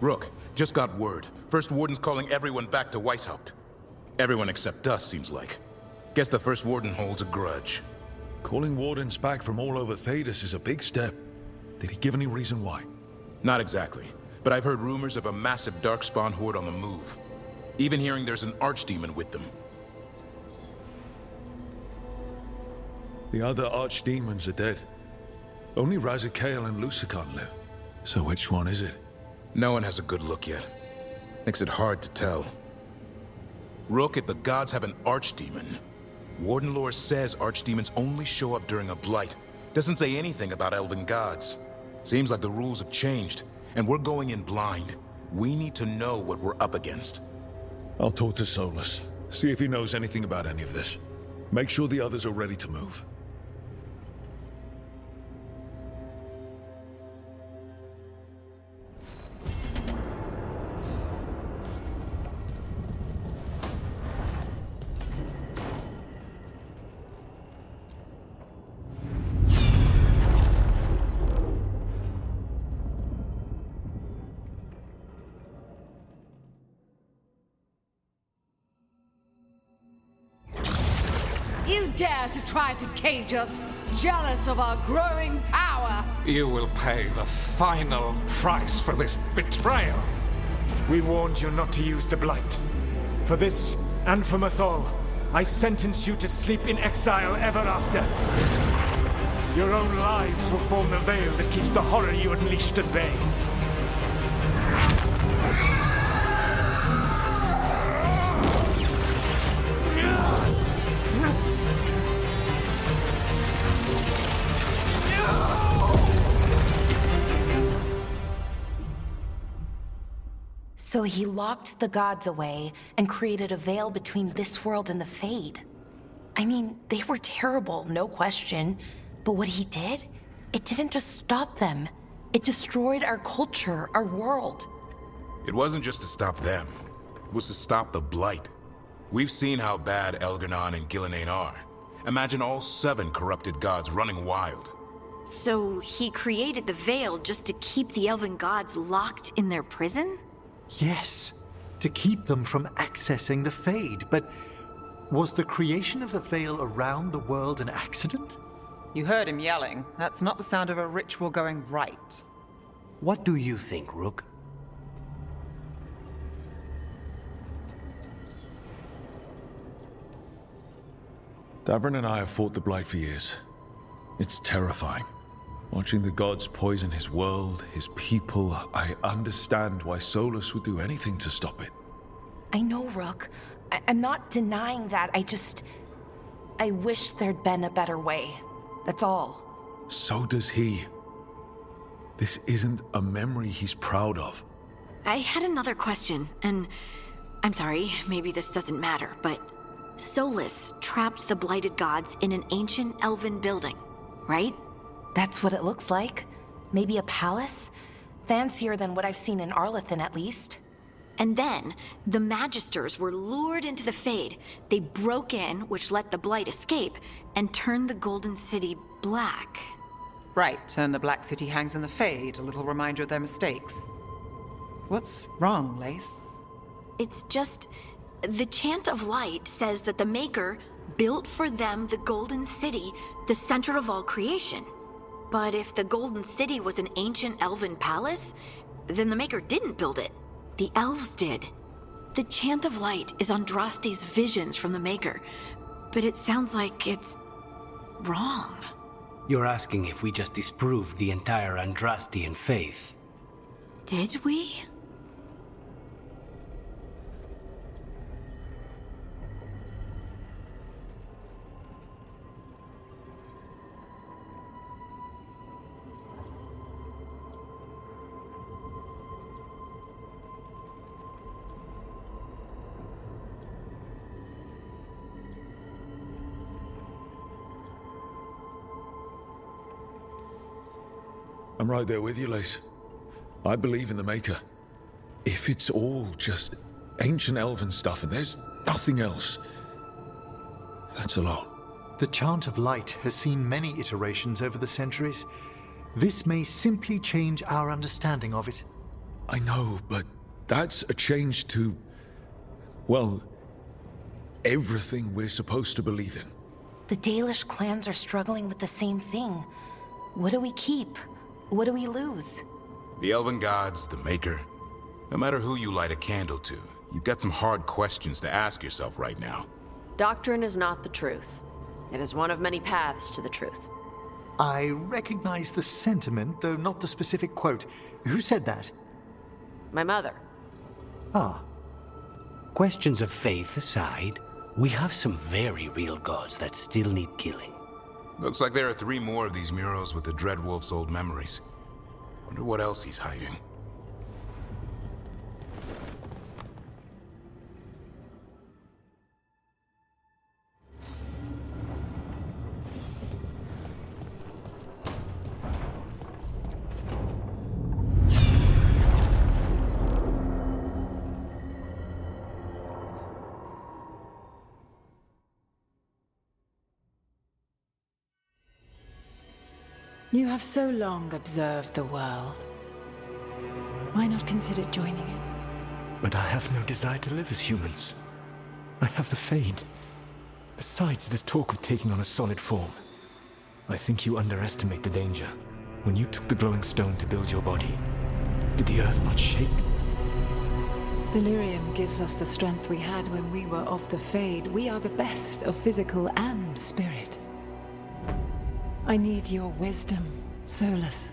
Rook, just got word. First Warden's calling everyone back to Weishaupt. Everyone except us, seems like. Guess the First Warden holds a grudge. Calling Wardens back from all over Thedas is a big step. Did he give any reason why? Not exactly, but I've heard rumors of a massive Darkspawn horde on the move. Even hearing there's an Archdemon with them. The other Archdemons are dead. Only Razikael and Lucican live. So which one is it? No one has a good look yet. Makes it hard to tell. Rook, if the gods have an Archdemon, Warden lore says Archdemons only show up during a blight. Doesn't say anything about elven gods. Seems like the rules have changed, and we're going in blind. We need to know what we're up against. I'll talk to Solus, see if he knows anything about any of this. Make sure the others are ready to move. You dare to try to cage us, jealous of our growing power! You will pay the final price for this betrayal. We warned you not to use the Blight. For this, and for Mathol, I sentence you to sleep in exile ever after. Your own lives will form the veil that keeps the horror you unleashed at bay. So he locked the gods away and created a veil between this world and the Fade. I mean, they were terrible, no question. But what he did, it didn't just stop them. It destroyed our culture, our world. It wasn't just to stop them. It was to stop the Blight. We've seen how bad Elgar'nan and Gillenane are. Imagine all 7 corrupted gods running wild. So he created the Veil just to keep the elven gods locked in their prison? Yes, to keep them from accessing the Fade. But was the creation of the Veil around the world an accident? You heard him yelling. That's not the sound of a ritual going right. What do you think, Rook? Davrin and I have fought the Blight for years. It's terrifying. Watching the gods poison his world, his people, I understand why Solus would do anything to stop it. I know, Rook. I'm not denying that. I wish there'd been a better way. That's all. So does he. This isn't a memory he's proud of. I had another question, and I'm sorry, maybe this doesn't matter, but Solus trapped the blighted gods in an ancient elven building, right? That's what it looks like. Maybe a palace? Fancier than what I've seen in Arlathan, at least. And then, the Magisters were lured into the Fade. They broke in, which let the Blight escape, and turned the Golden City black. Right, and the Black City hangs in the Fade, a little reminder of their mistakes. What's wrong, Lace? It's just... the Chant of Light says that the Maker built for them the Golden City, the center of all creation. But if the Golden City was an ancient elven palace, then the Maker didn't build it. The elves did. The Chant of Light is Andraste's visions from the Maker, but it sounds like it's wrong. You're asking if we just disproved the entire Andrastian faith. Did we? I'm right there with you, Lace. I believe in the Maker. If it's all just ancient elven stuff and there's nothing else, that's a lot. The Chant of Light has seen many iterations over the centuries. This may simply change our understanding of it. I know, but that's a change to, well, everything we're supposed to believe in. The Dalish clans are struggling with the same thing. What do we keep? What do we lose? The elven gods, the Maker. No matter who you light a candle to, you've got some hard questions to ask yourself right now. Doctrine is not the truth. It is one of many paths to the truth. I recognize the sentiment, though not the specific quote. Who said that? My mother. Ah. Questions of faith aside, we have some very real gods that still need killing. Looks like there are 3 more of these murals with the Dreadwolf's old memories. Wonder what else he's hiding. You have so long observed the world. Why not consider joining it? But I have no desire to live as humans. I have the Fade. Besides, this talk of taking on a solid form. I think you underestimate the danger. When you took the glowing stone to build your body, did the earth not shake? Delirium gives us the strength we had when we were of the Fade. We are the best of physical and spirit. I need your wisdom, Solus,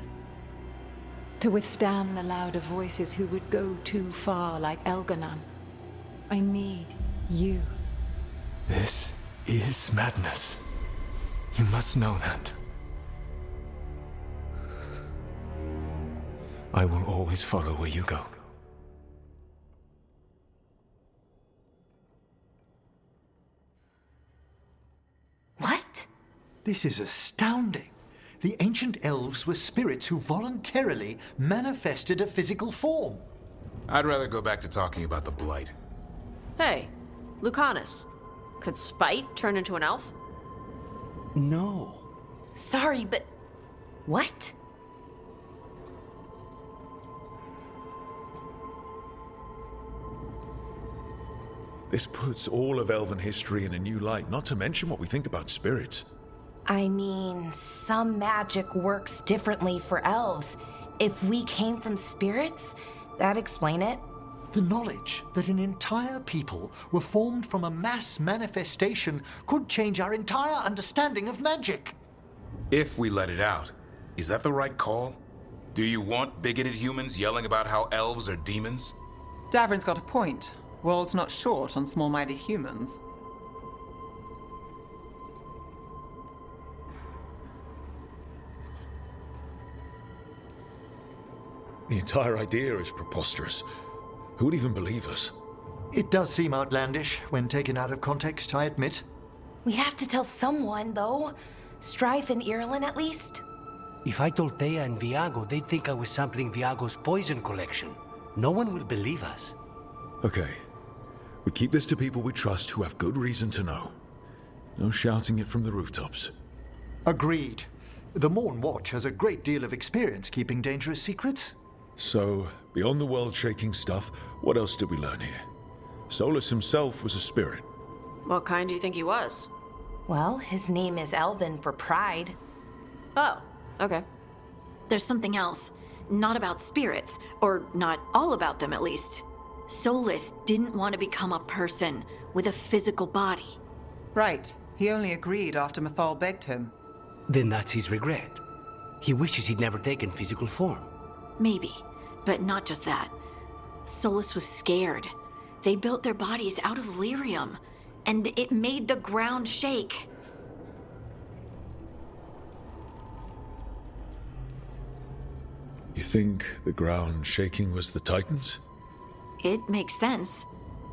to withstand the louder voices who would go too far like Elganon. I need you. This is madness. You must know that. I will always follow where you go. What? This is astounding. The ancient elves were spirits who voluntarily manifested a physical form. I'd rather go back to talking about the Blight. Hey, Lucanus. Could Spite turn into an elf? No. Sorry, but... what? This puts all of elven history in a new light, not to mention what we think about spirits. I mean, some magic works differently for elves. If we came from spirits, that'd explain it. The knowledge that an entire people were formed from a mass manifestation could change our entire understanding of magic. If we let it out, is that the right call? Do you want bigoted humans yelling about how elves are demons? Davrin's got a point. World's not short on small-minded humans. The entire idea is preposterous. Who would even believe us? It does seem outlandish when taken out of context, I admit. We have to tell someone, though. Strife and Irulan, at least. If I told Thea and Viago, they'd think I was sampling Viago's poison collection. No one will believe us. Okay. We keep this to people we trust who have good reason to know. No shouting it from the rooftops. Agreed. The Morn Watch has a great deal of experience keeping dangerous secrets. So, beyond the world-shaking stuff, what else did we learn here? Solus himself was a spirit. What kind do you think he was? Well, his name is Elven for pride. Oh, okay. There's something else. Not about spirits, or not all about them at least. Solus didn't want to become a person with a physical body. Right. He only agreed after Mathal begged him. Then that's his regret. He wishes he'd never taken physical form. Maybe, but not just that. Solus was scared. They built their bodies out of lyrium, and it made the ground shake. You think the ground shaking was the Titans? It makes sense,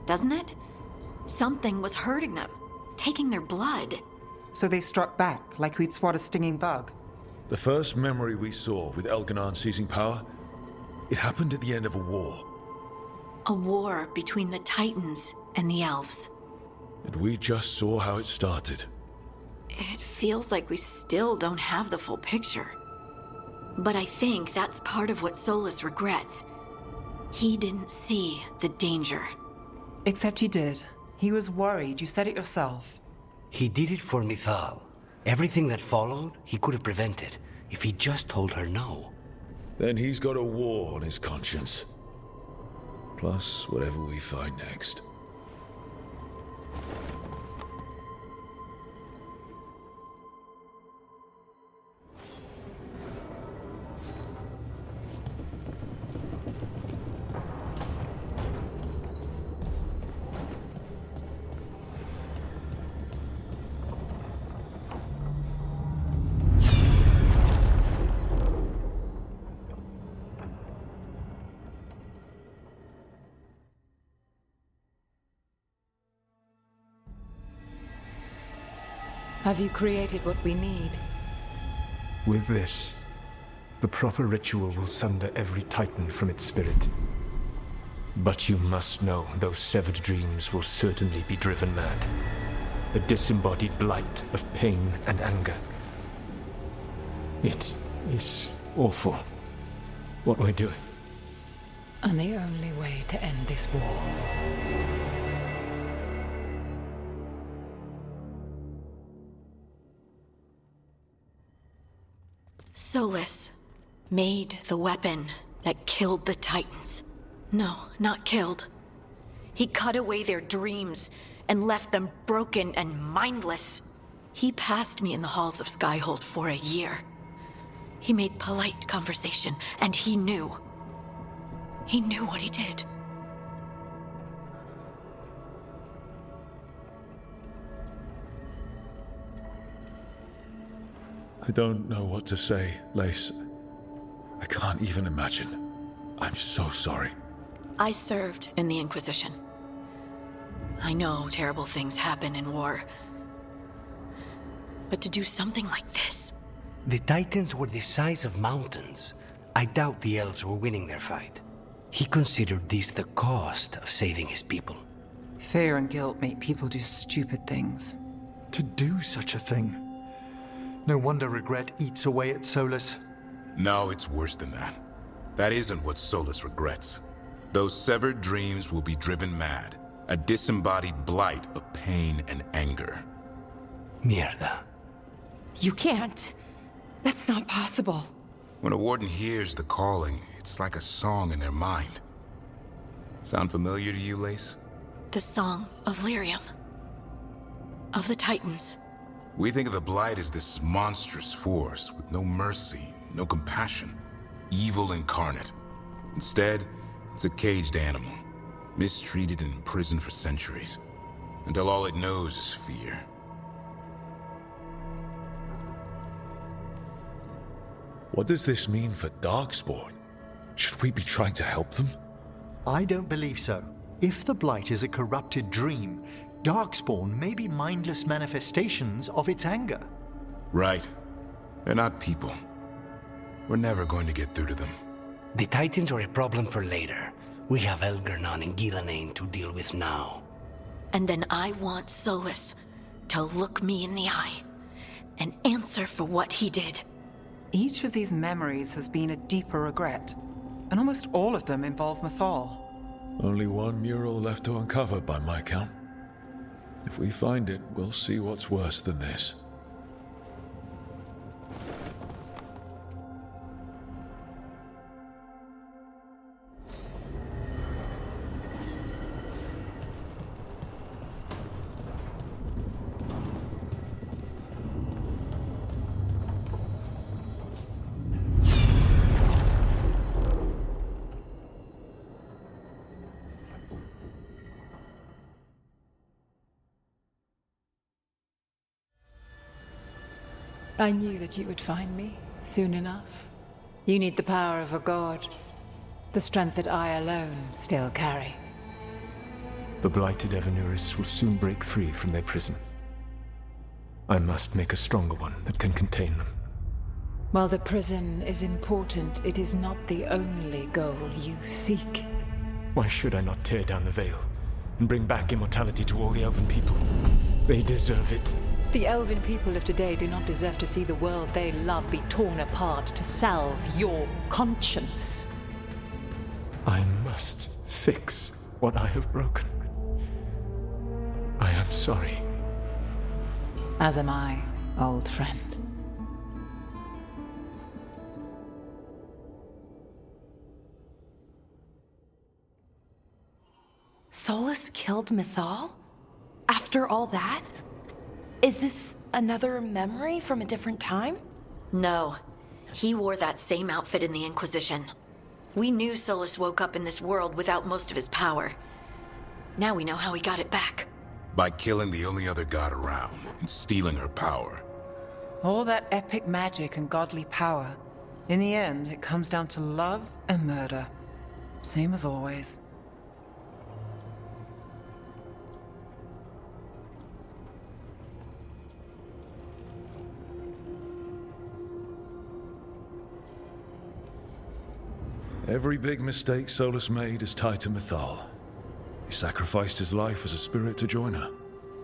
doesn't it? Something was hurting them, taking their blood. So they struck back, like we'd swat a stinging bug. The first memory we saw with Elganon seizing power, it happened at the end of a war. A war between the Titans and the elves. And we just saw how it started. It feels like we still don't have the full picture. But I think that's part of what Solus regrets. He didn't see the danger. Except he did. He was worried. You said it yourself. He did it for Mythal. Everything that followed, he could have prevented if he just told her no. Then he's got a war on his conscience. Plus, whatever we find next. Have you created what we need? With this, the proper ritual will sunder every titan from its spirit. But you must know those severed dreams will certainly be driven mad. A disembodied blight of pain and anger. It is awful what we're doing. And the only way to end this war. Solus made the weapon that killed the Titans. No, not killed. He cut away their dreams and left them broken and mindless. He passed me in the halls of Skyhold for a year. He made polite conversation, and he knew. He knew what he did. I don't know what to say, Lace. I can't even imagine. I'm so sorry. I served in the Inquisition. I know terrible things happen in war. But to do something like this... The Titans were the size of mountains. I doubt the elves were winning their fight. He considered this the cost of saving his people. Fear and guilt make people do stupid things. To do such a thing. No wonder regret eats away at Solus. No, it's worse than that. That isn't what Solus regrets. Those severed dreams will be driven mad. A disembodied blight of pain and anger. Mierda. You can't. That's not possible. When a warden hears the calling, it's like a song in their mind. Sound familiar to you, Lace? The song of Lyrium. Of the Titans. We think of the Blight as this monstrous force with no mercy, no compassion, evil incarnate. Instead, it's a caged animal, mistreated and imprisoned for centuries, until all it knows is fear. What does this mean for Darkspawn? Should we be trying to help them? I don't believe so. If the Blight is a corrupted dream, Darkspawn may be mindless manifestations of its anger. Right. They're not people. We're never going to get through to them. The Titans are a problem for later. We have Elgernon and Gillanane to deal with now. And then I want Solus to look me in the eye and answer for what he did. Each of these memories has been a deeper regret, and almost all of them involve Mythal. Only one mural left to uncover by my count. If we find it, we'll see what's worse than this. I knew that you would find me soon enough. You need the power of a god, the strength that I alone still carry. The blighted Evanuris will soon break free from their prison. I must make a stronger one that can contain them. While the prison is important, it is not the only goal you seek. Why should I not tear down the veil and bring back immortality to all the Elven people? They deserve it. The Elven people of today do not deserve to see the world they love be torn apart to salve your conscience. I'm must fix what I have broken. I am sorry. As am I, old friend. Solus killed Mythal? After all that? Is this another memory from a different time? No. He wore that same outfit in the Inquisition. We knew Solus woke up in this world without most of his power. Now we know how he got it back. By killing the only other god around and stealing her power. All that epic magic and godly power. In the end, it comes down to love and murder. Same as always. Every big mistake Solus made is tied to Mythal. He sacrificed his life as a spirit to join her.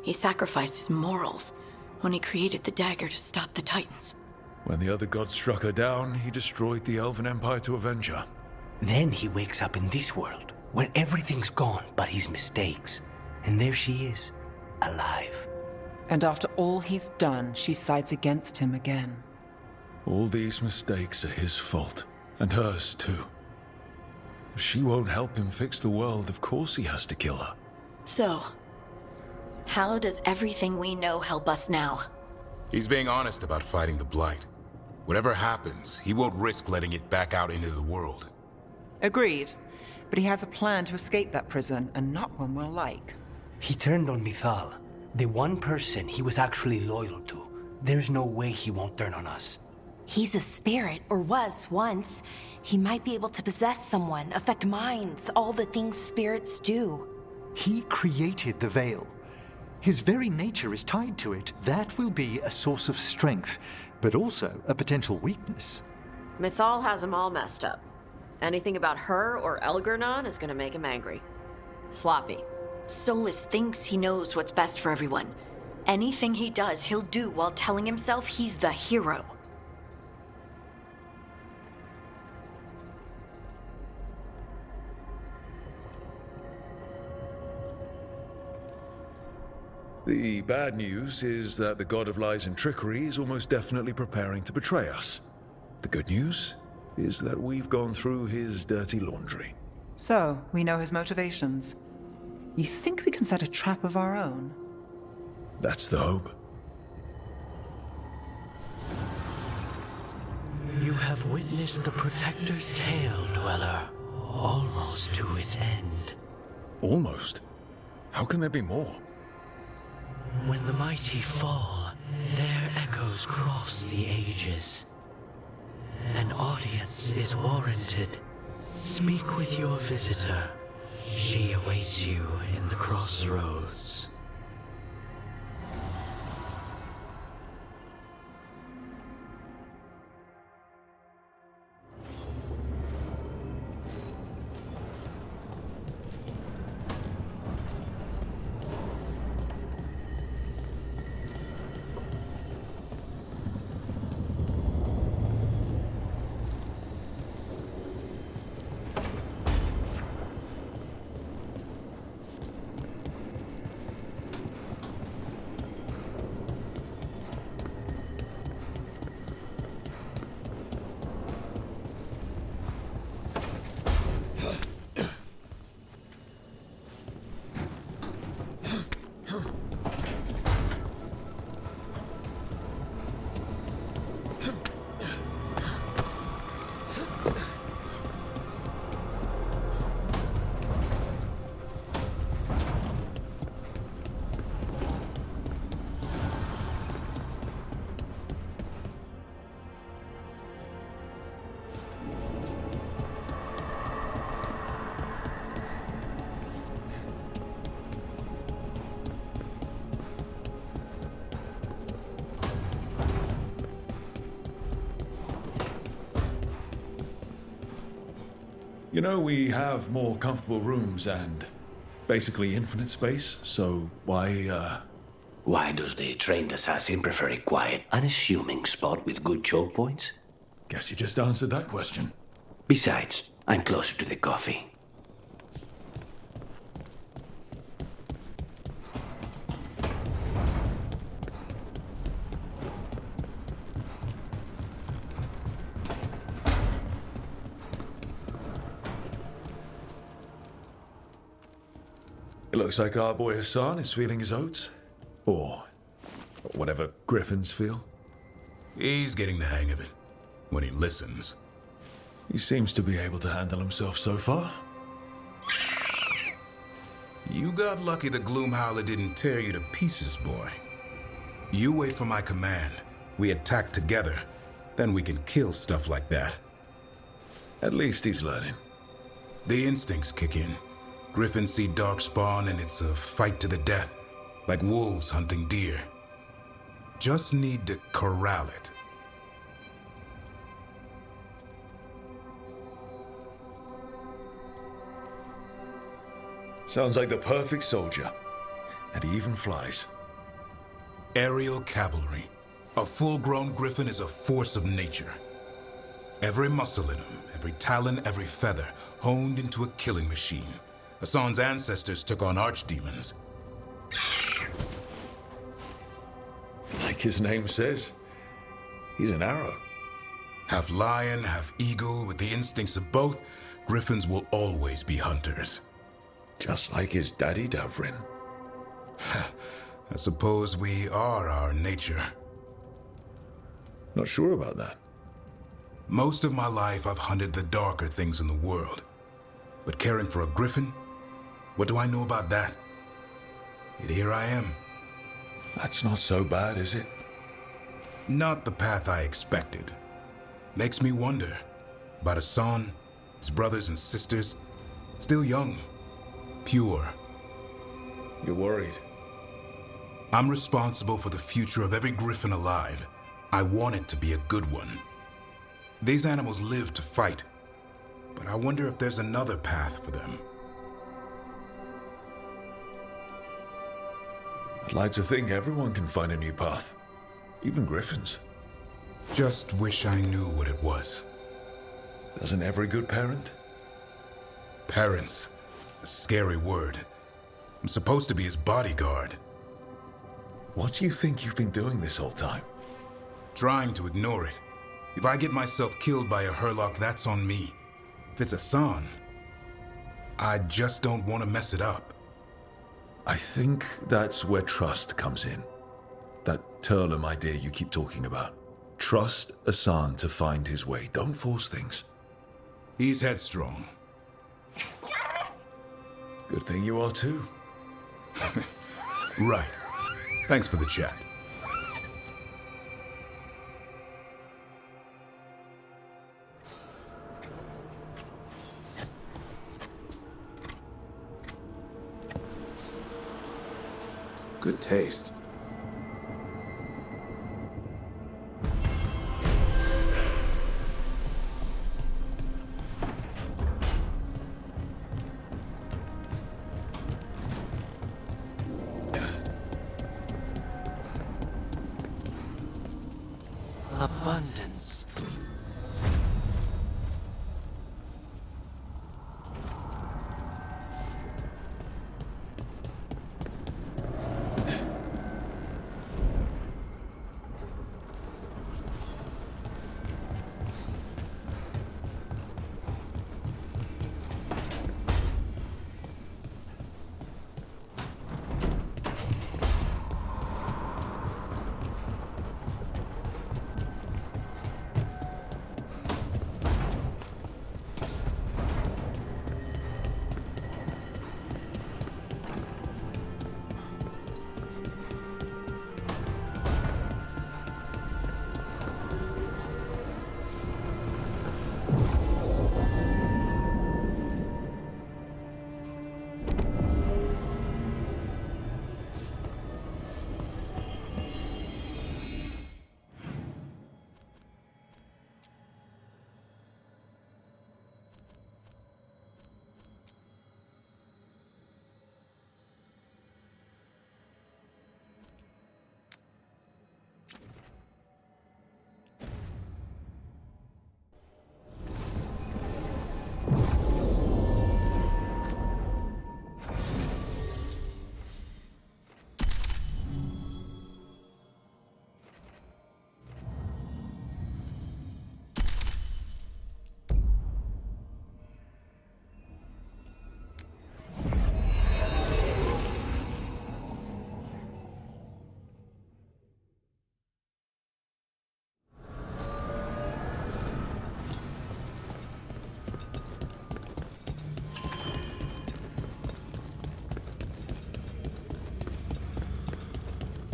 He sacrificed his morals when he created the dagger to stop the Titans. When the other gods struck her down, he destroyed the Elven Empire to avenge her. Then he wakes up in this world, where everything's gone but his mistakes. And there she is, alive. And after all he's done, she sides against him again. All these mistakes are his fault, and hers too. If she won't help him fix the world, of course he has to kill her. So, how does everything we know help us now? He's being honest about fighting the Blight. Whatever happens, he won't risk letting it back out into the world. Agreed. But he has a plan to escape that prison, and not one we'll like. He turned on Mythal, the one person he was actually loyal to. There's no way he won't turn on us. He's a spirit, or was once. He might be able to possess someone, affect minds, all the things spirits do. He created the Veil. His very nature is tied to it. That will be a source of strength, but also a potential weakness. Mythal has him all messed up. Anything about her or Elgernon is gonna make him angry. Sloppy. Solus thinks he knows what's best for everyone. Anything he does, he'll do while telling himself he's the hero. The bad news is that the god of lies and trickery is almost definitely preparing to betray us. The good news is that we've gone through his dirty laundry. So, we know his motivations. You think we can set a trap of our own? That's the hope. You have witnessed the Protector's tale, Dweller, almost to its end. Almost? How can there be more? When the mighty fall, their echoes cross the ages. An audience is warranted. Speak with your visitor. She awaits you in the crossroads. You know, we have more comfortable rooms and basically infinite space, so why does the trained assassin prefer a quiet, unassuming spot with good choke points? Guess you just answered that question. Besides, I'm closer to the coffee. It looks like our boy Hassan is feeling his oats. Or whatever griffins feel. He's getting the hang of it. When he listens. He seems to be able to handle himself so far. You got lucky the Gloomhowler didn't tear you to pieces, boy. You wait for my command. We attack together. Then we can kill stuff like that. At least he's learning. The instincts kick in. Griffins see darkspawn and it's a fight to the death. Like wolves hunting deer. Just need to corral it. Sounds like the perfect soldier. And he even flies. Aerial cavalry. A full-grown griffin is a force of nature. Every muscle in him, every talon, every feather, honed into a killing machine. Hassan's ancestors took on archdemons. Like his name says, he's an arrow. Half lion, half eagle, with the instincts of both, griffins will always be hunters. Just like his daddy, Davrin. I suppose we are our nature. Not sure about that. Most of my life I've hunted the darker things in the world. But caring for a griffin? What do I know about that? Yet here I am. That's not so bad, is it? Not the path I expected. Makes me wonder about Hassan, his brothers and sisters. Still young. Pure. You're worried? I'm responsible for the future of every griffin alive. I want it to be a good one. These animals live to fight, but I wonder if there's another path for them. I'd like to think everyone can find a new path. Even griffins. Just wish I knew what it was. Doesn't every good parent? Parents. A scary word. I'm supposed to be his bodyguard. What do you think you've been doing this whole time? Trying to ignore it. If I get myself killed by a Hurlock, that's on me. If it's Hassan, I just don't want to mess it up. I think that's where trust comes in. That Turlum idea you keep talking about. Trust Hassan to find his way. Don't force things. He's headstrong. Good thing you are too. Right. Thanks for the chat. Good taste. Abundance.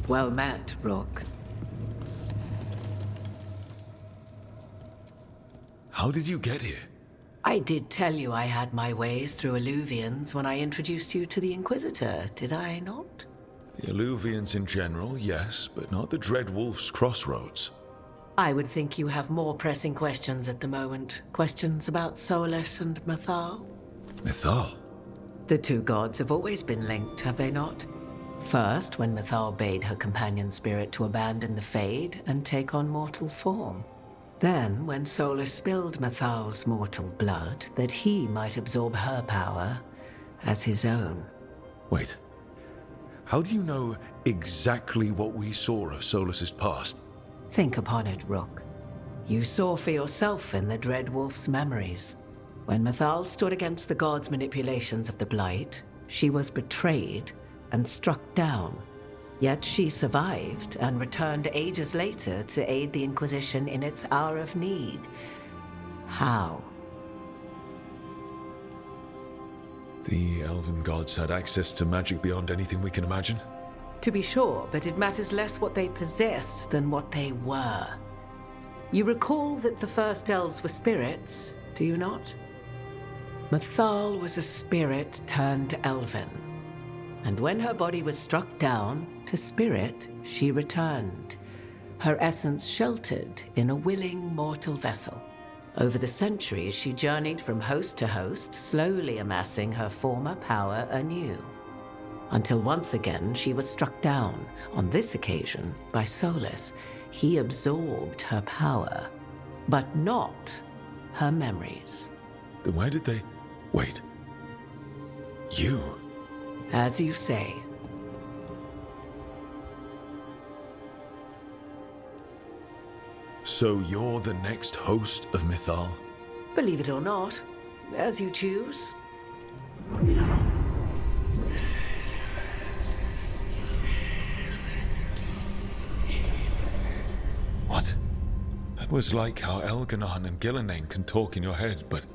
Well met, Rook. How did you get here? I did tell you I had my ways through Alluvians when I introduced you to the Inquisitor, did I not? The Alluvians in general, yes, but not the Dread Wolf's crossroads. I would think you have more pressing questions at the moment. Questions about Solus and Mythal? Mythal? The two gods have always been linked, have they not? First, when Mythal bade her companion spirit to abandon the Fade and take on mortal form. Then, when Solus spilled Mythal's mortal blood, that he might absorb her power as his own. Wait. How do you know exactly what we saw of Solus's past? Think upon it, Rook. You saw for yourself in the Dread Wolf's memories. When Mythal stood against the gods' manipulations of the Blight, she was betrayed and struck down. Yet she survived and returned ages later to aid the Inquisition in its hour of need. How? The elven gods had access to magic beyond anything we can imagine? To be sure, but it matters less what they possessed than what they were. You recall that the first elves were spirits, do you not? Mythal was a spirit turned elven. And when her body was struck down, to spirit she returned, her essence sheltered in a willing mortal vessel. Over the centuries she journeyed from host to host, slowly amassing her former power anew. Until once again she was struck down, on this occasion by Solus. He absorbed her power, but not her memories. Then where did they... Wait. You? As you say. So you're the next host of Mythal? Believe it or not, as you choose. What? That was like how Elganon and Gillenane can talk in your head, but...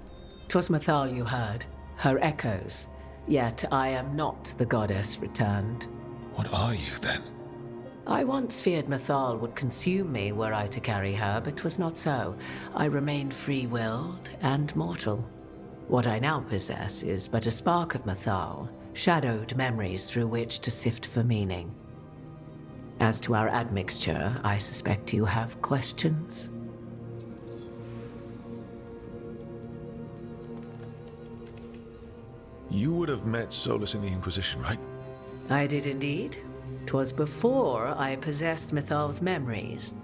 'Twas Mythal you heard, her echoes. Yet I am not the goddess returned. What are you, then? I once feared Mythal would consume me were I to carry her, but 'twas not so. I remained free-willed and mortal. What I now possess is but a spark of Mythal, shadowed memories through which to sift for meaning. As to our admixture, I suspect you have questions. You would have met Solus in the Inquisition, right? I did indeed. 'Twas before I possessed Mythal's memories.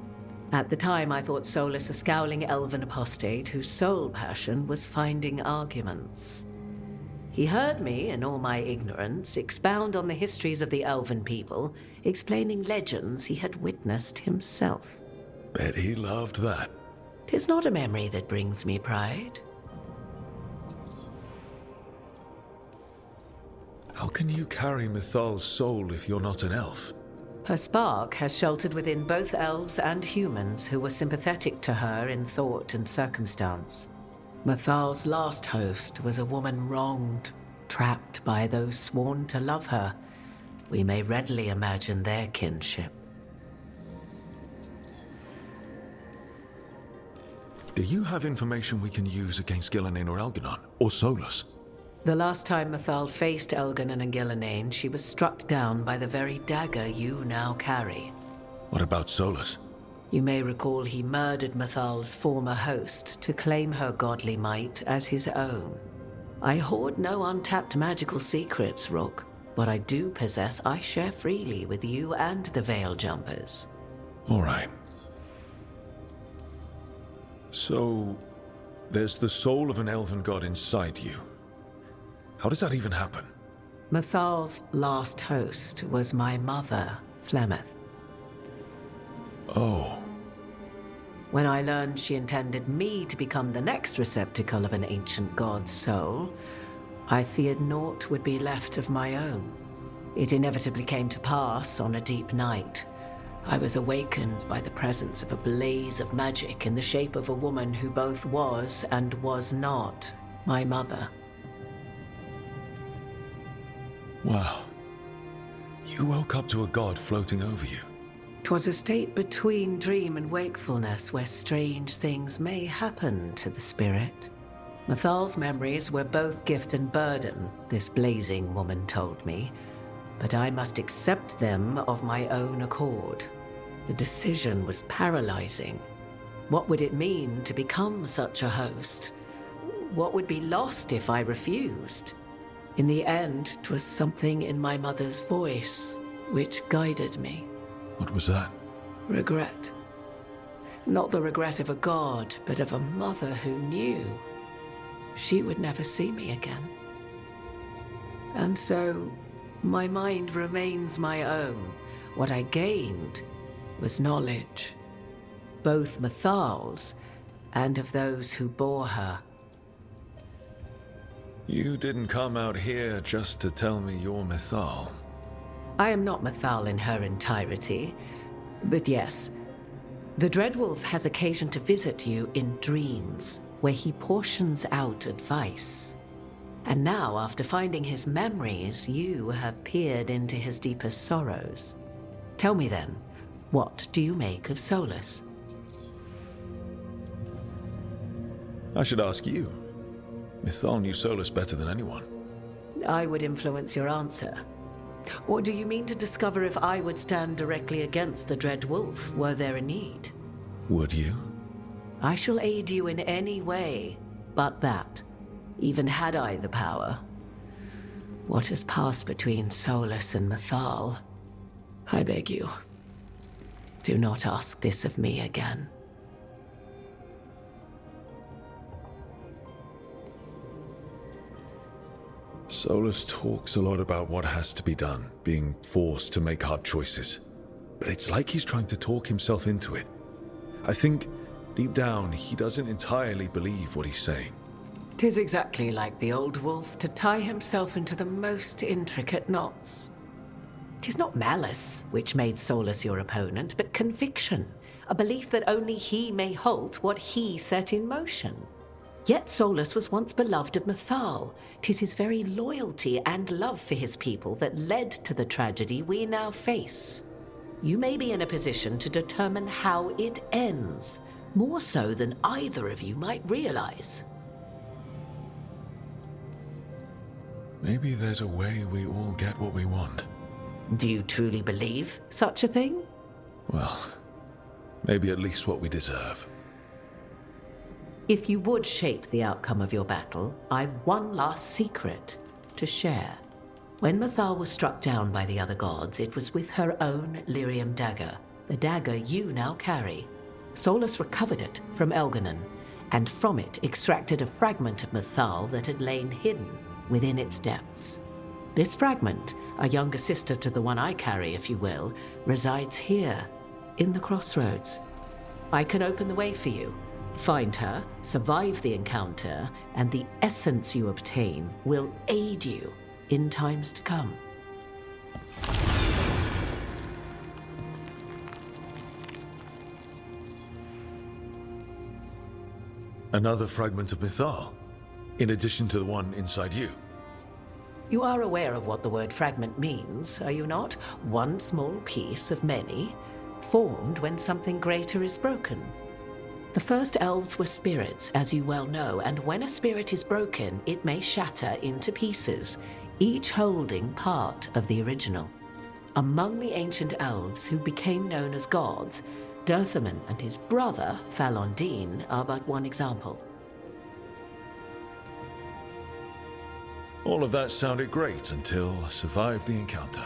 At the time I thought Solus a scowling elven apostate whose sole passion was finding arguments. He heard me, in all my ignorance, expound on the histories of the elven people, explaining legends he had witnessed himself. Bet he loved that. 'Tis not a memory that brings me pride. How can you carry Mythal's soul if you're not an elf? Her spark has sheltered within both elves and humans who were sympathetic to her in thought and circumstance. Mythal's last host was a woman wronged, trapped by those sworn to love her. We may readily imagine their kinship. Do you have information we can use against Gillenane or Elganon, or Solus? The last time Mythal faced Elganon and Gillenane, she was struck down by the very dagger you now carry. What about Solus? You may recall he murdered Mythal's former host to claim her godly might as his own. I hoard no untapped magical secrets, Rook. What I do possess, I share freely with you and the Veil Jumpers. All right. So, there's the soul of an elven god inside you. How does that even happen? Mythal's last host was my mother, Flemeth. Oh. When I learned she intended me to become the next receptacle of an ancient god's soul, I feared naught would be left of my own. It inevitably came to pass on a deep night. I was awakened by the presence of a blaze of magic in the shape of a woman who both was and was not my mother. Wow. You You woke up to a god floating over you. 'Twas a state between dream and wakefulness where strange things may happen to the spirit. Mathal's memories were both gift and burden, this blazing woman told me, but I must accept them of my own accord. The decision was paralyzing. What would it mean to become such a host? What would be lost if I refused? In the end, 'twas something in my mother's voice which guided me. What was that? Regret. Not the regret of a god, but of a mother who knew she would never see me again. And so, my mind remains my own. What I gained was knowledge, both Mathal's and of those who bore her. You didn't come out here just to tell me you're Mathal. I am not Mathal in her entirety, but yes, the Dreadwolf has occasion to visit you in dreams, where he portions out advice. And now, after finding his memories, you have peered into his deepest sorrows. Tell me then, what do you make of Solus? I should ask you. Mathal knew Solus better than anyone. I would influence your answer. Or do you mean to discover if I would stand directly against the Dread Wolf were there a need? Would you? I shall aid you in any way but that, even had I the power. What has passed between Solus and Mathal, I beg you, do not ask this of me again. Solus talks a lot about what has to be done, being forced to make hard choices. But it's like he's trying to talk himself into it. I think, deep down, he doesn't entirely believe what he's saying. 'Tis exactly like the old wolf to tie himself into the most intricate knots. 'Tis not malice which made Solus your opponent, but conviction, a belief that only he may halt what he set in motion. Yet Solus was once beloved of Mathal. 'Tis his very loyalty and love for his people that led to the tragedy we now face. You may be in a position to determine how it ends, more so than either of you might realize. Maybe there's a way we all get what we want. Do you truly believe such a thing? Well, maybe at least what we deserve. If you would shape the outcome of your battle, I've one last secret to share. When Mathal was struck down by the other gods, it was with her own lyrium dagger, the dagger you now carry. Solus recovered it from Elganon, and from it extracted a fragment of Mathal that had lain hidden within its depths. This fragment, a younger sister to the one I carry, if you will, resides here, in the crossroads. I can open the way for you. Find her, survive the encounter, and the essence you obtain will aid you in times to come. Another fragment of Mathal, in addition to the one inside you. You are aware of what the word fragment means, are you not? One small piece of many, formed when something greater is broken. The first elves were spirits, as you well know, and when a spirit is broken, it may shatter into pieces, each holding part of the original. Among the ancient elves who became known as gods, Dirthaman and his brother, Falondine, are but one example. All of that sounded great until I survived the encounter.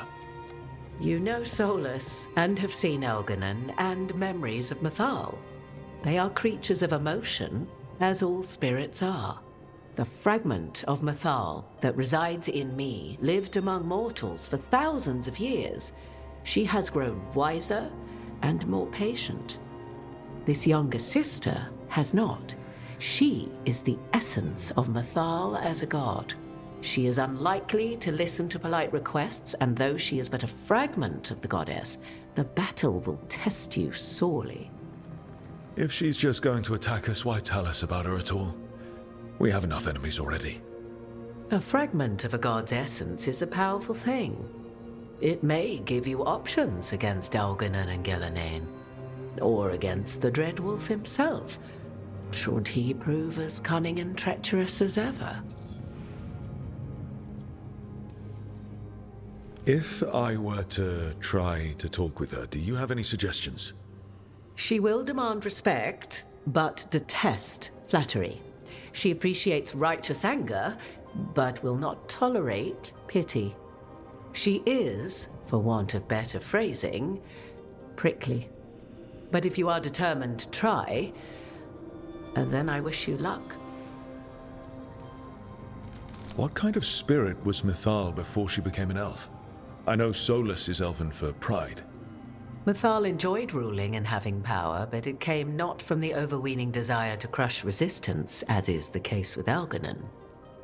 You know Solus, and have seen Elganon, and memories of Mathal. They are creatures of emotion, as all spirits are. The fragment of Mathal that resides in me lived among mortals for thousands of years. She has grown wiser and more patient. This younger sister has not. She is the essence of Mathal as a god. She is unlikely to listen to polite requests, and though she is but a fragment of the goddess, the battle will test you sorely. If she's just going to attack us, why tell us about her at all? We have enough enemies already. A fragment of a god's essence is a powerful thing. It may give you options against Elganon and Gillenane, or against the Dreadwolf himself, should he prove as cunning and treacherous as ever. If I were to try to talk with her, do you have any suggestions? She will demand respect, but detest flattery. She appreciates righteous anger, but will not tolerate pity. She is, for want of better phrasing, prickly. But if you are determined to try, then I wish you luck. What kind of spirit was Mythal before she became an elf? I know Solus is elven for pride. Mythal enjoyed ruling and having power, but it came not from the overweening desire to crush resistance, as is the case with Elganon.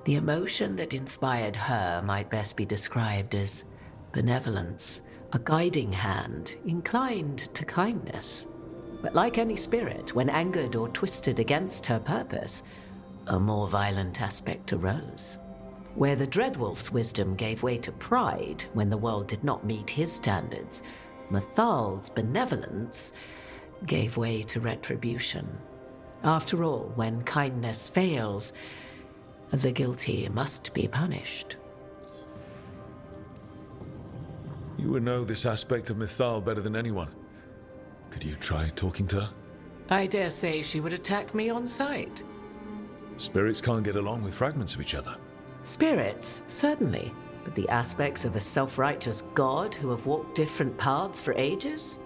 The emotion that inspired her might best be described as benevolence, a guiding hand, inclined to kindness. But like any spirit, when angered or twisted against her purpose, a more violent aspect arose. Where the Dreadwolf's wisdom gave way to pride when the world did not meet his standards, Mythal's benevolence gave way to retribution. After all, when kindness fails, the guilty must be punished. You would know this aspect of Mythal better than anyone. Could you try talking to her? I dare say she would attack me on sight. Spirits can't get along with fragments of each other. Spirits, certainly, but the aspects of a self-righteous god who have walked different paths for ages?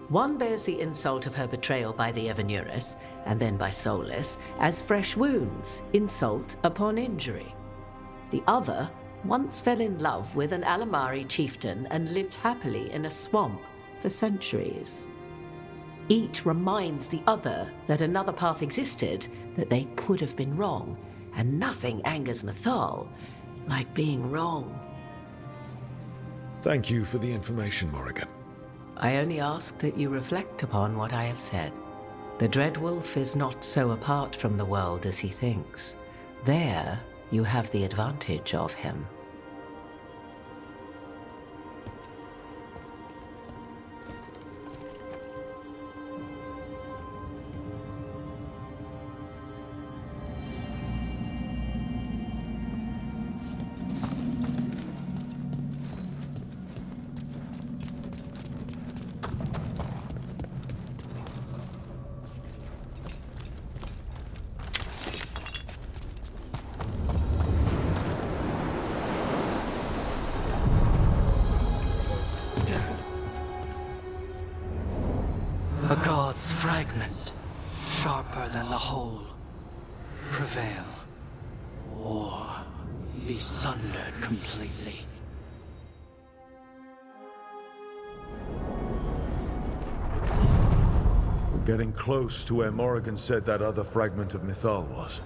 One bears the insult of her betrayal by the Evanuris, and then by Solus, as fresh wounds, insult upon injury. The other once fell in love with an Alamari chieftain and lived happily in a swamp for centuries. Each reminds the other that another path existed, that they could have been wrong, and nothing angers Mythal like being wrong. Thank you for the information, Morrigan. I only ask that you reflect upon what I have said. The Dreadwolf is not so apart from the world as he thinks. There, you have the advantage of him. A god's fragment, sharper than the whole. Prevail, or be sundered completely. We're getting close to where Morrigan said that other fragment of Mythal was.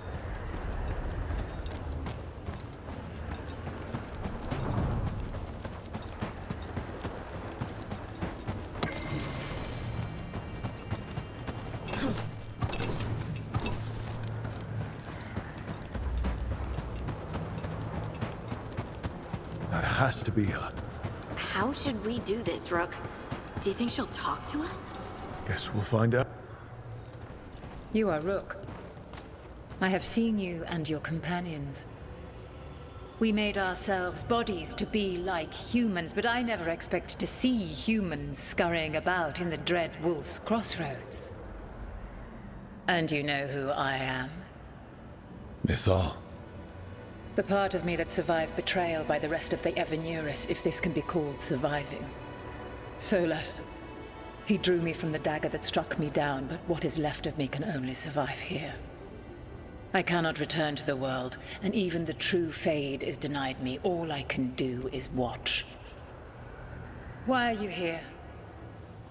Has to be her. How should we do this, Rook? Do you think she'll talk to us? Guess we'll find out. You are Rook. I have seen you and your companions. We made ourselves bodies to be like humans, but I never expected to see humans scurrying about in the Dread Wolf's crossroads. And you know who I am? Mythal. The part of me that survived betrayal by the rest of the Evanuris, if this can be called surviving. Solus. He drew me from the dagger that struck me down, but what is left of me can only survive here. I cannot return to the world, and even the true Fade is denied me. All I can do is watch. Why are you here?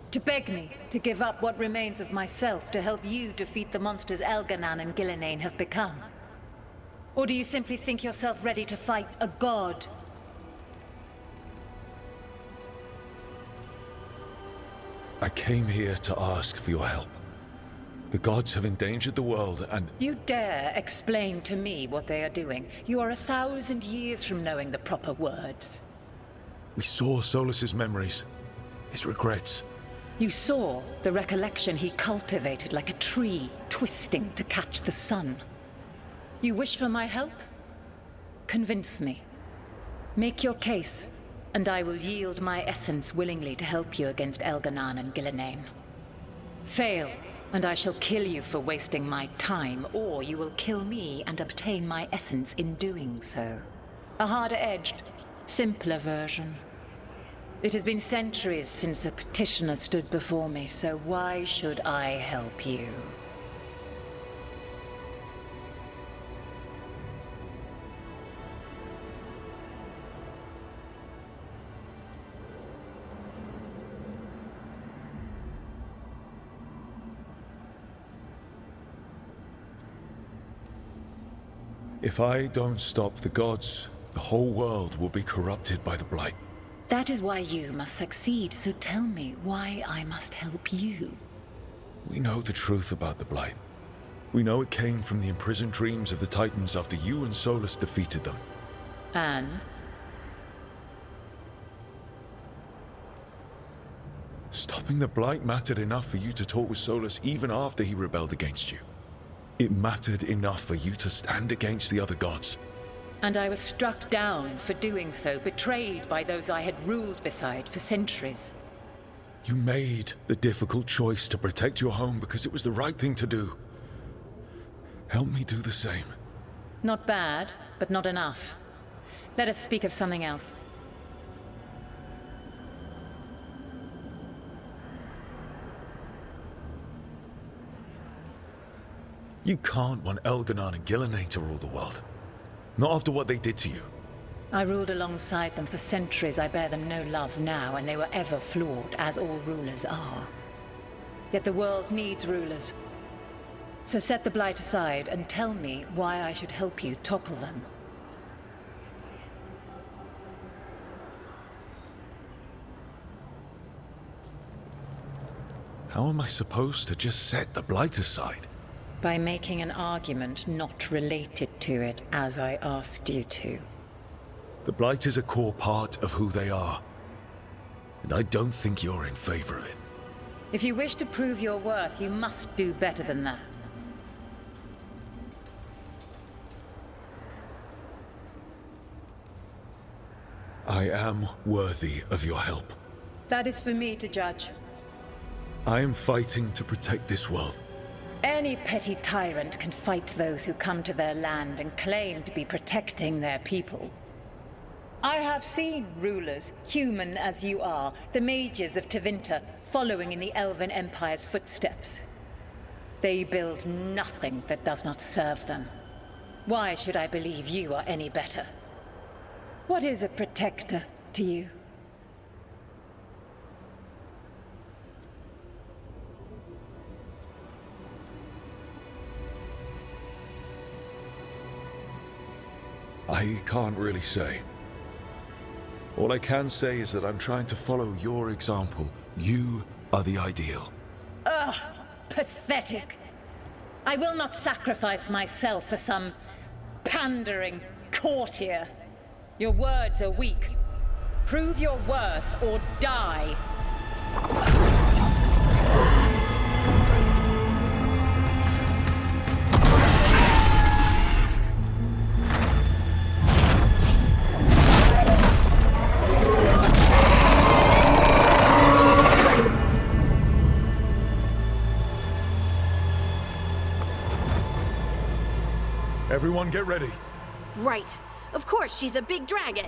To beg me to give up what remains of myself to help you defeat the monsters Elganon and Gillenane have become? Or do you simply think yourself ready to fight a god? I came here to ask for your help. The gods have endangered the world and... You dare explain to me what they are doing? You are 1,000 years from knowing the proper words. We saw Solus's memories, his regrets. You saw the recollection he cultivated like a tree, twisting to catch the sun. You wish for my help? Convince me. Make your case, and I will yield my essence willingly to help you against Elganon and Gillenane. Fail, and I shall kill you for wasting my time, or you will kill me and obtain my essence in doing so. A harder-edged, simpler version. It has been centuries since a petitioner stood before me, so why should I help you? If I don't stop the gods, the whole world will be corrupted by the Blight. That is why you must succeed, so tell me why I must help you. We know the truth about the Blight. We know it came from the imprisoned dreams of the Titans after you and Solus defeated them. And? Stopping the Blight mattered enough for you to talk with Solus even after he rebelled against you. It mattered enough for you to stand against the other gods. And I was struck down for doing so, betrayed by those I had ruled beside for centuries. You made the difficult choice to protect your home because it was the right thing to do. Help me do the same. Not bad, but not enough. Let us speak of something else. You can't want Elganon and Gillenane to rule the world. Not after what they did to you. I ruled alongside them for centuries. I bear them no love now, and they were ever flawed, as all rulers are. Yet the world needs rulers. So set the Blight aside and tell me why I should help you topple them. How am I supposed to just set the Blight aside? By making an argument not related to it, as I asked you to. The Blight is a core part of who they are. And I don't think you're in favor of it. If you wish to prove your worth, you must do better than that. I am worthy of your help. That is for me to judge. I am fighting to protect this world. Any petty tyrant can fight those who come to their land and claim to be protecting their people. I have seen rulers, human as you are, the mages of Tevinter, following in the Elven Empire's footsteps. They build nothing that does not serve them. Why should I believe you are any better? What is a protector to you? I can't really say. All I can say is that I'm trying to follow your example. You are the ideal. Ugh, pathetic. I will not sacrifice myself for some pandering courtier. Your words are weak. Prove your worth or die. Everyone get ready. Right. Of course, she's a big dragon.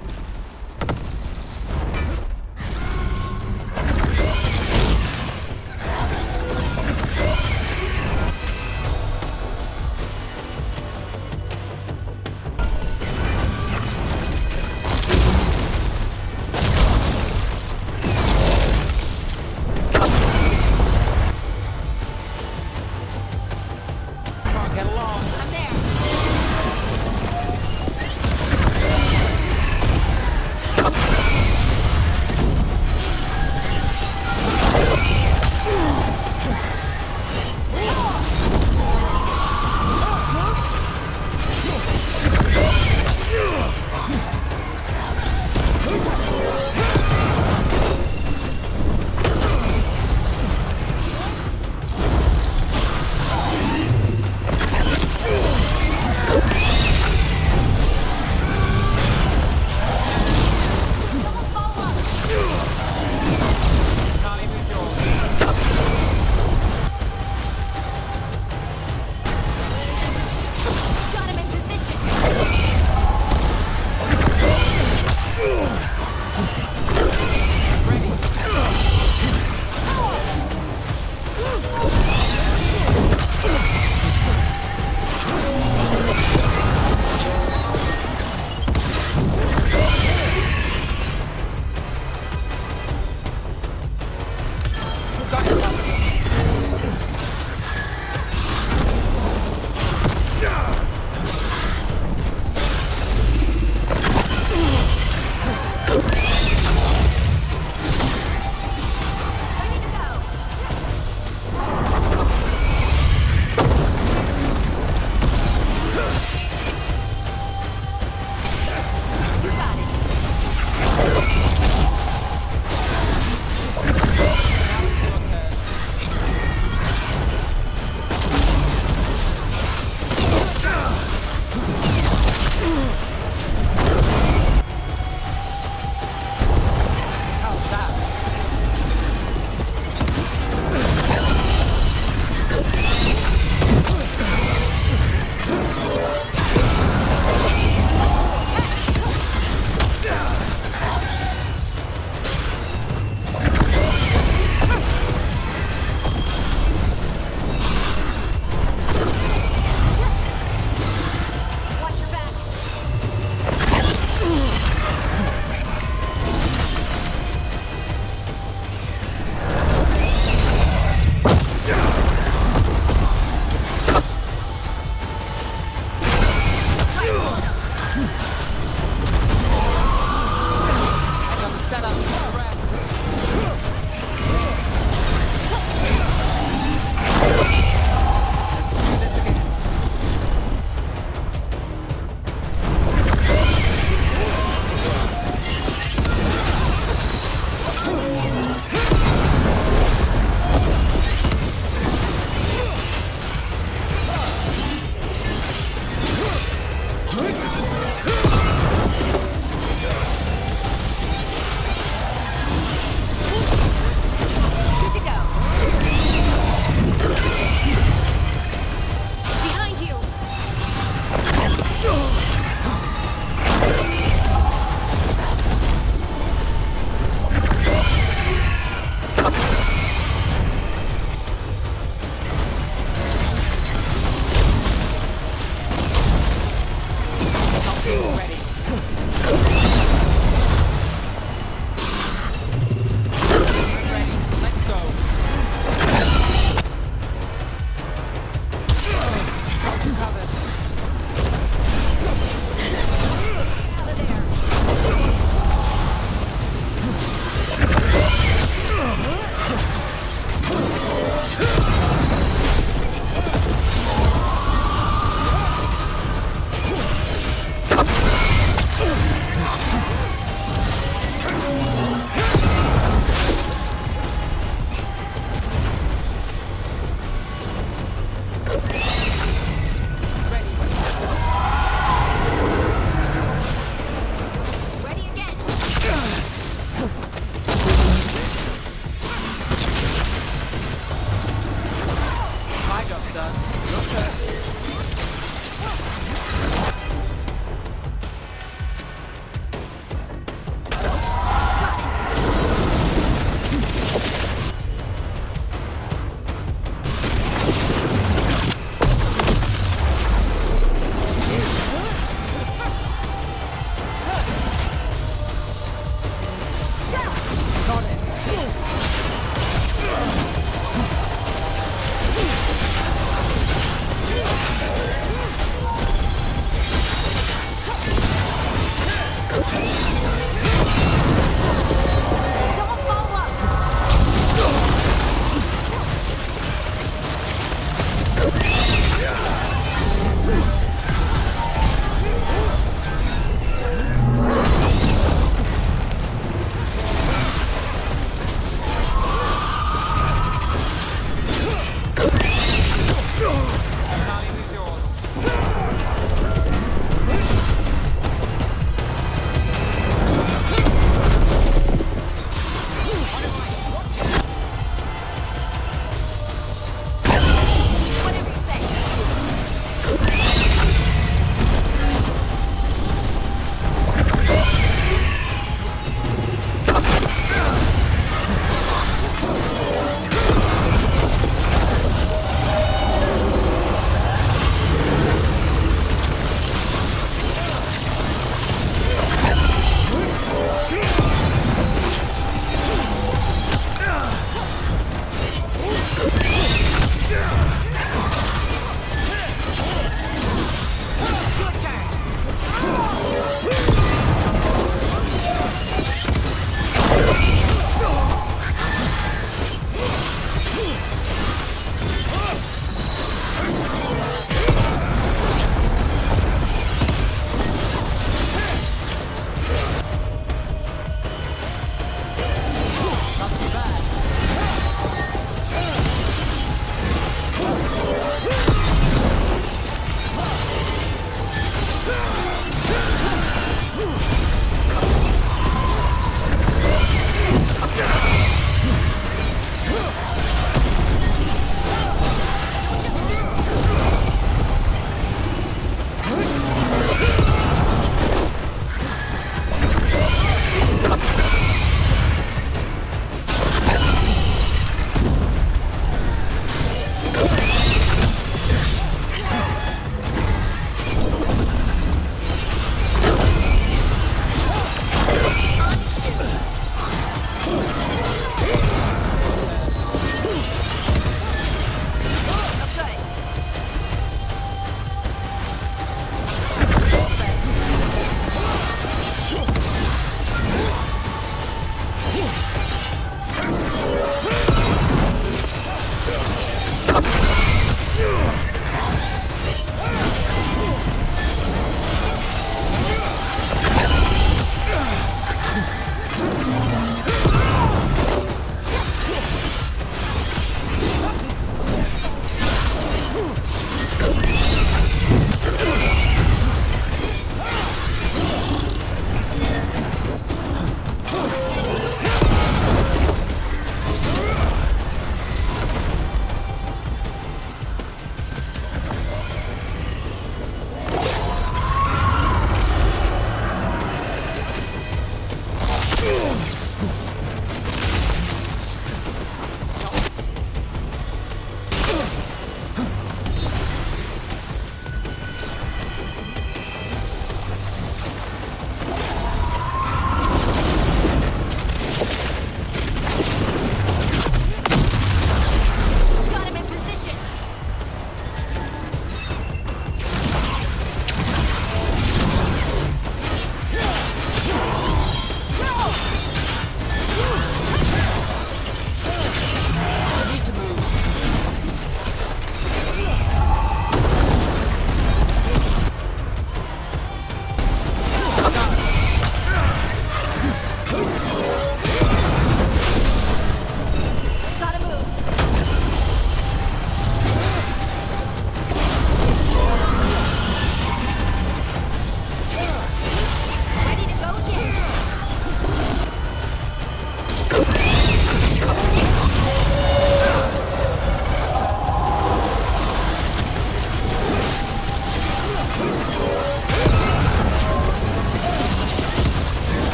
Someone follow up!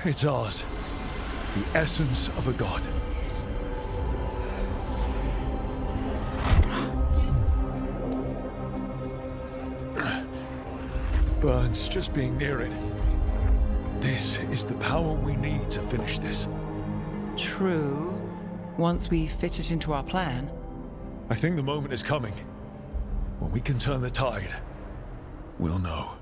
It's ours. The essence of a god. Burns just being near it. This is the power we need to finish this. True. Once we fit it into our plan. I think the moment is coming. When we can turn the tide, we'll know.